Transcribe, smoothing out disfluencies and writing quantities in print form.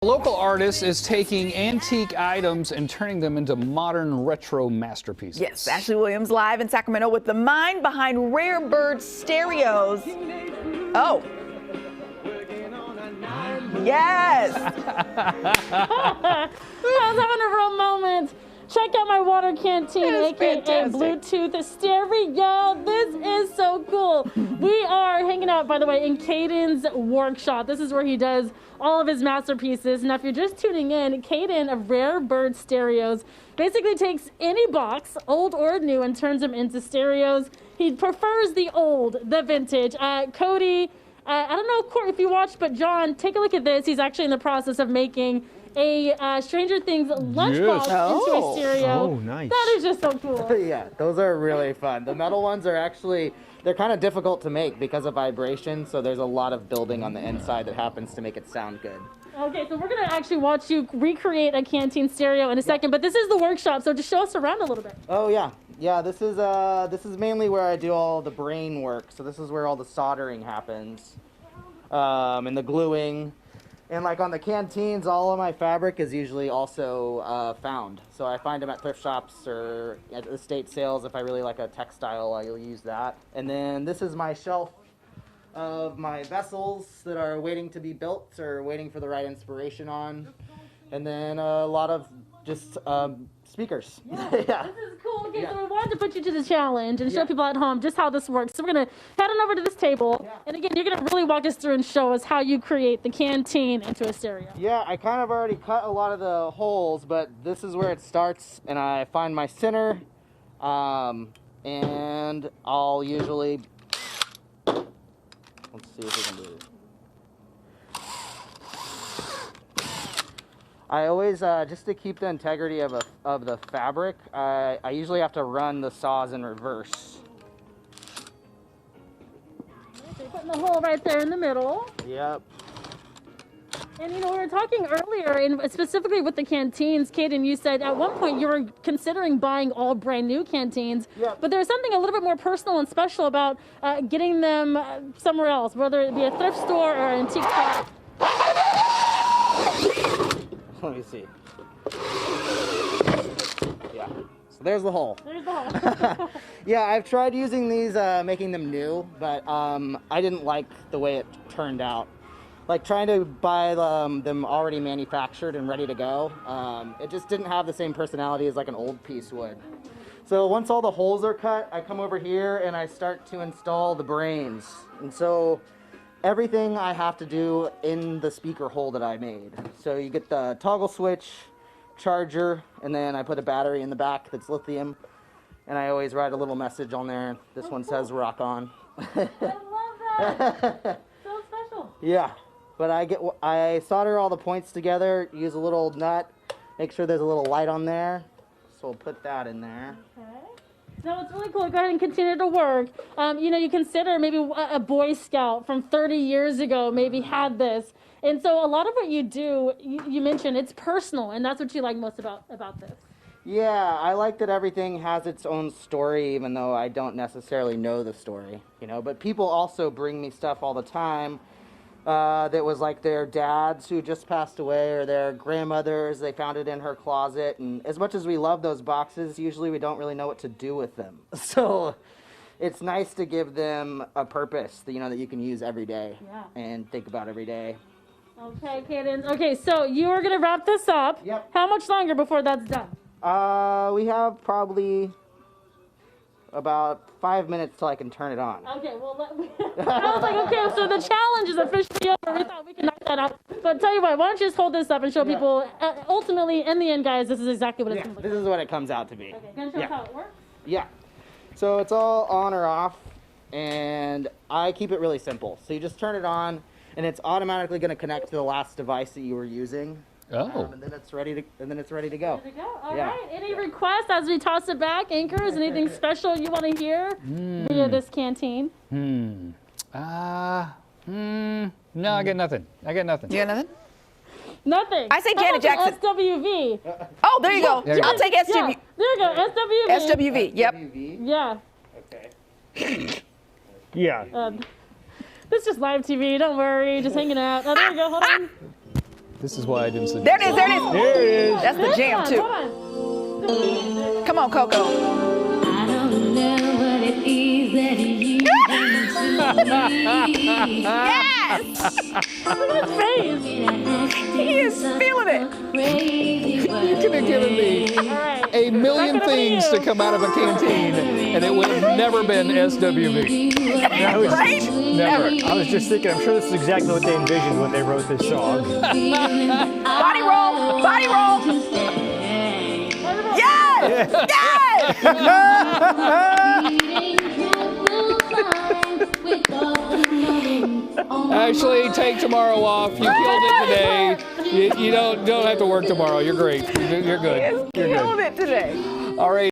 A local artist is taking antique items and turning them into modern retro masterpieces. Yes, Ashley Williams live in Sacramento with the mind behind Rare Bird Stereos. Oh. Yes. I was having a real moment. Check out my water canteen, aka Bluetooth stereo. This is so cool. We are hanging out, by the way, in Caden's workshop. This is where he does all of his masterpieces. Now, if you're just tuning in, Caden of Rare Bird Stereos basically takes any box, old or new, and turns them into stereos. He prefers the old, the vintage. Cody, I don't know if you watched, but John, take a look at this. He's actually in the process of making a Stranger Things lunchbox into a stereo. Oh, nice. That is just so cool. Yeah, those are really fun. The metal ones are actually, they're kind of difficult to make because of vibration, so there's a lot of building on the inside that happens to make it sound good. Okay, so we're going to actually watch you recreate a canteen stereo in a second, but this is the workshop, so just show us around a little bit. Oh, yeah. Yeah, this is mainly where I do all the brain work, so this is where all the soldering happens, and the gluing. And like on the canteens, all of my fabric is usually also found. So I find them at thrift shops or at estate sales. If I really like a textile, I'll use that. And then this is my shelf of my vessels that are waiting to be built or waiting for the right inspiration on. And then a lot of just speakers. Yeah. Yeah. This is cool. Okay, Yeah. so we wanted to put you to the challenge and show Yeah. people at home just how this works. So we're going to head on over to this table. Yeah. And again, you're going to really walk us through and show us how you create the canteen into a stereo. Yeah, I kind of already cut a lot of the holes, but this is where it starts, and I find my center, and I'll usually, let's see if we can do it. I always, just to keep the integrity of the fabric, I usually have to run the saws in reverse. Okay, so you're putting the hole right there in the middle. Yep. And you know, we were talking earlier, and specifically with the canteens, Caden, you said at one point you were considering buying all brand new canteens, Yep. but there's something a little bit more personal and special about getting them somewhere else, whether it be a thrift store or an antique shop. Let me see. Yeah. So there's the hole. There's the hole. Yeah, I've tried using these, making them new, but I didn't like the way it turned out. Like trying to buy them already manufactured and ready to go, it just didn't have the same personality as like an old piece would. So once all the holes are cut, I come over here and I start to install the brains. And so everything I have to do in the speaker hole that I made. So you get the toggle switch, charger, and then I put a battery in the back that's lithium. And I always write a little message on there. This one says rock on. I love that. So special. Yeah, but I solder all the points together, use a little nut, make sure there's a little light on there. So we'll put that in there. Okay. No, it's really cool. Go ahead and continue to work. You know, you consider maybe a Boy Scout from 30 years ago maybe had this. And so a lot of what you do, you mentioned it's personal, and that's what you like most about this. Yeah, I like that everything has its own story, even though I don't necessarily know the story, you know. But people also bring me stuff all the time that was like their dads who just passed away or their grandmothers. They found it in her closet. And as much as we love those boxes, usually we don't really know what to do with them. So it's nice to give them a purpose that, you know, that you can use every day and think about every day. Okay, Caden. Okay, so you are going to wrap this up. Yep. How much longer before that's done? We have probably about 5 minutes till I can turn it on. Okay, well, I was like, okay, so the challenge is officially over. We thought we could knock that out. But tell you what, why don't you just hold this up and show people, ultimately, in the end, guys, this is exactly what it's going to look This like. is what it comes out to be. Okay, can you show us how it works? Yeah. So it's all on or off, and I keep it really simple. So you just turn it on, and it's automatically going to connect to the last device that you were using. Oh. And then it's ready to go. There we go. All Yeah. right. Any requests as we toss it back? Anchors? Anything special you want to hear via this canteen? No, I got nothing. You got nothing? Nothing. I say How Janet about Jackson. SWV. Oh, there you go. There you I'll go. take Yeah, SWV. there you go. SWV. SWV. Yep. Yeah. Okay. Yeah. This is just live TV. Don't worry. Just hanging out. Oh, there you go. Hold on. This is why I didn't sit. There it is. There it is. There it is. That's the jam too. Hold on. Come on, Coco. I don't know what it is that you Yes! Look at his face. He is feeling it. You could have given me All right. a million Back it up things to to you. come out of a canteen, and it would have never been SWV. Right? Never. I was just thinking, I'm sure this is exactly what they envisioned when they wrote this song. Body roll. Body roll. Yes! Yes! Actually, take tomorrow off. You killed it today. You don't have to work tomorrow. You're great. You're good. You're good. Killed it today. All right.